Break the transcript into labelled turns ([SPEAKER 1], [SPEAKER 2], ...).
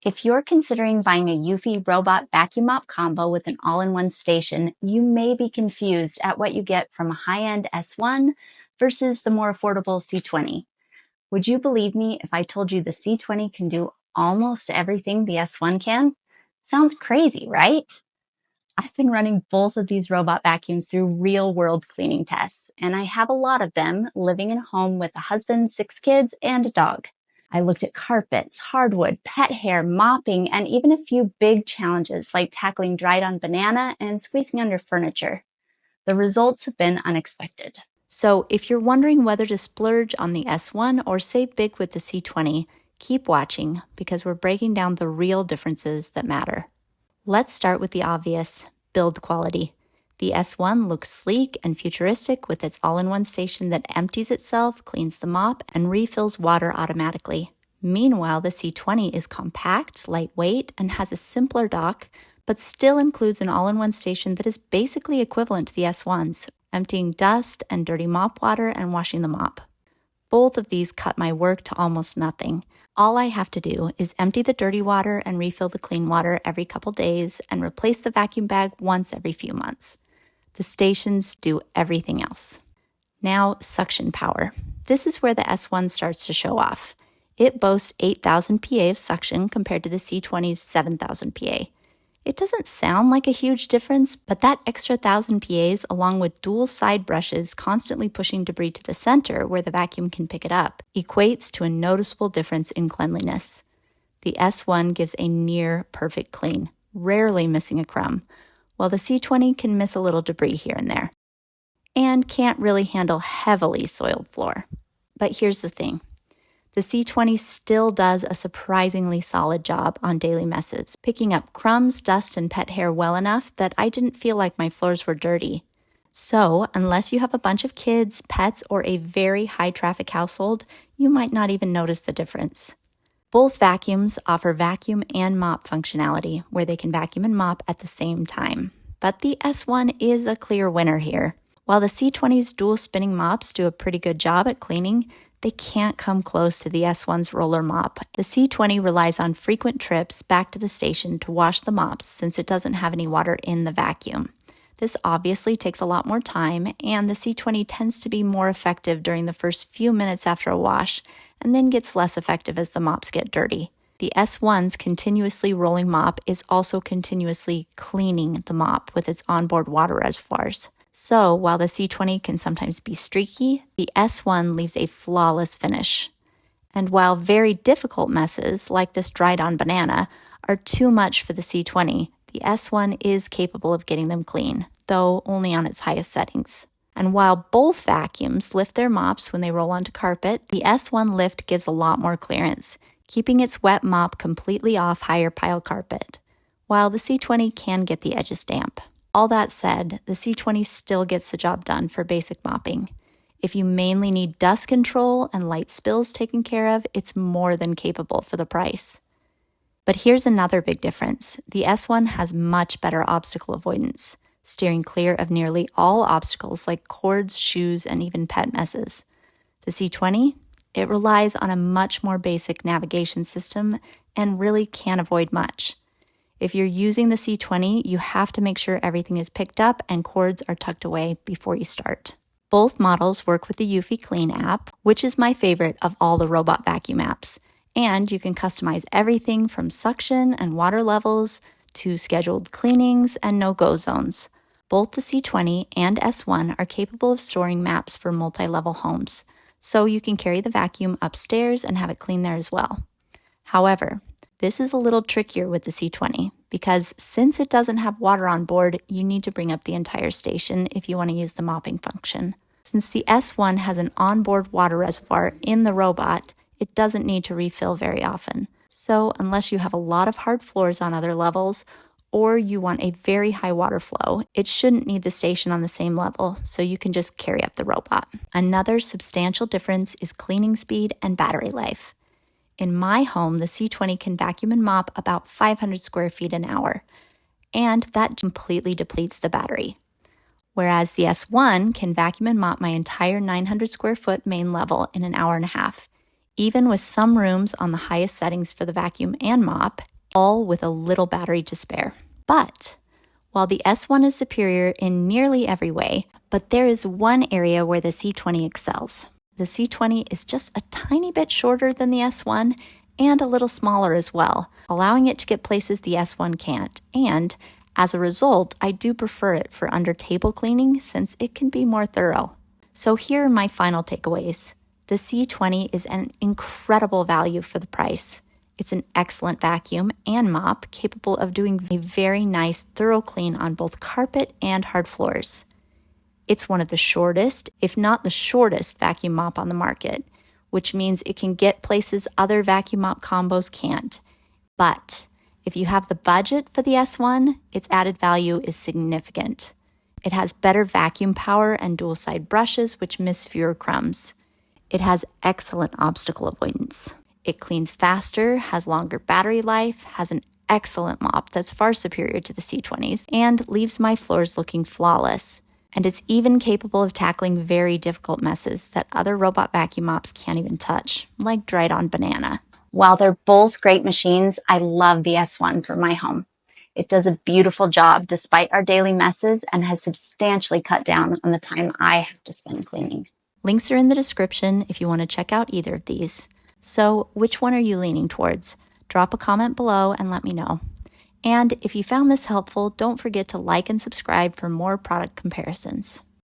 [SPEAKER 1] If you're considering buying a Eufy robot vacuum mop combo with an all-in-one station, you may be confused at what you get from a high-end S1 versus the more affordable C20. Would you believe me if I told you the C20 can do almost everything the S1 can? Sounds crazy, right? I've been running both of these robot vacuums through real-world cleaning tests, and I have a lot of them living in a home with a husband, 6 kids, and a dog. I looked at carpets, hardwood, pet hair, mopping, and even a few big challenges like tackling dried-on banana and squeezing under furniture. The results have been unexpected. So if you're wondering whether to splurge on the S1 or save big with the C20, keep watching because we're breaking down the real differences that matter. Let's start with the obvious, build quality. The S1 looks sleek and futuristic with its all-in-one station that empties itself, cleans the mop, and refills water automatically. Meanwhile, the C20 is compact, lightweight, and has a simpler dock, but still includes an all-in-one station that is basically equivalent to the S1's, emptying dust and dirty mop water and washing the mop. Both of these cut my work to almost nothing. All I have to do is empty the dirty water and refill the clean water every couple days and replace the vacuum bag once every few months. The stations do everything else. Now, suction power. This is where the S1 starts to show off. It boasts 8,000 PA of suction compared to the C20's 7,000 PA. It doesn't sound like a huge difference, but that extra 1,000 PAs, along with dual side brushes constantly pushing debris to the center where the vacuum can pick it up, equates to a noticeable difference in cleanliness. The S1 gives a near perfect clean, rarely missing a crumb, while the C20 can miss a little debris here and there, and can't really handle heavily soiled floor. But here's the thing. The C20 still does a surprisingly solid job on daily messes, picking up crumbs, dust, and pet hair well enough that I didn't feel like my floors were dirty. So, unless you have a bunch of kids, pets, or a very high-traffic household, you might not even notice the difference. Both vacuums offer vacuum and mop functionality, where they can vacuum and mop at the same time. But the S1 is a clear winner here. While the C20's dual spinning mops do a pretty good job at cleaning, they can't come close to the S1's roller mop. The C20 relies on frequent trips back to the station to wash the mops since it doesn't have any water in the vacuum. This obviously takes a lot more time, and the C20 tends to be more effective during the first few minutes after a wash, and then gets less effective as the mops get dirty. The S1's continuously rolling mop is also continuously cleaning the mop with its onboard water reservoirs. So, while the C20 can sometimes be streaky, the S1 leaves a flawless finish. And while very difficult messes, like this dried-on banana, are too much for the C20, the S1 is capable of getting them clean, though only on its highest settings. And while both vacuums lift their mops when they roll onto carpet, the S1 lift gives a lot more clearance, keeping its wet mop completely off higher pile carpet, while the C20 can get the edges damp. All that said, the C20 still gets the job done for basic mopping. If you mainly need dust control and light spills taken care of, it's more than capable for the price. But here's another big difference. The S1 has much better obstacle avoidance, steering clear of nearly all obstacles like cords, shoes, and even pet messes. The C20, it relies on a much more basic navigation system and really can't avoid much. If you're using the C20, you have to make sure everything is picked up and cords are tucked away before you start. Both models work with the Eufy Clean app, which is my favorite of all the robot vacuum apps. And you can customize everything from suction and water levels to scheduled cleanings and no-go zones. Both the C20 and S1 are capable of storing maps for multi-level homes, so you can carry the vacuum upstairs and have it clean there as well. However, this is a little trickier with the C20 because since it doesn't have water on board, you need to bring up the entire station if you want to use the mopping function. Since the S1 has an onboard water reservoir in the robot, it doesn't need to refill very often. So unless you have a lot of hard floors on other levels or you want a very high water flow, it shouldn't need the station on the same level, so you can just carry up the robot. Another substantial difference is cleaning speed and battery life. In my home, the C20 can vacuum and mop about 500 square feet an hour, and that completely depletes the battery. Whereas the S1 can vacuum and mop my entire 900 square foot main level in an hour and a half. Even with some rooms on the highest settings for the vacuum and mop, all with a little battery to spare. But while the S1 is superior in nearly every way, but there is one area where the C20 excels. The C20 is just a tiny bit shorter than the S1 and a little smaller as well, allowing it to get places the S1 can't. And as a result, I do prefer it for under table cleaning since it can be more thorough. So here are my final takeaways. The C20 is an incredible value for the price. It's an excellent vacuum and mop capable of doing a very nice thorough clean on both carpet and hard floors. It's one of the shortest, if not the shortest, vacuum mop on the market, which means it can get places other vacuum mop combos can't. But if you have the budget for the S1, its added value is significant. It has better vacuum power and dual-side brushes, which miss fewer crumbs. It has excellent obstacle avoidance. It cleans faster, has longer battery life, has an excellent mop that's far superior to the C20's, and leaves my floors looking flawless. And it's even capable of tackling very difficult messes that other robot vacuum mops can't even touch, like dried on banana. While they're both great machines, I love the S1 for my home. It does a beautiful job despite our daily messes and has substantially cut down on the time I have to spend cleaning. Links are in the description if you want to check out either of these. So which one are you leaning towards? Drop a comment below and let me know. And if you found this helpful, don't forget to like and subscribe for more product comparisons.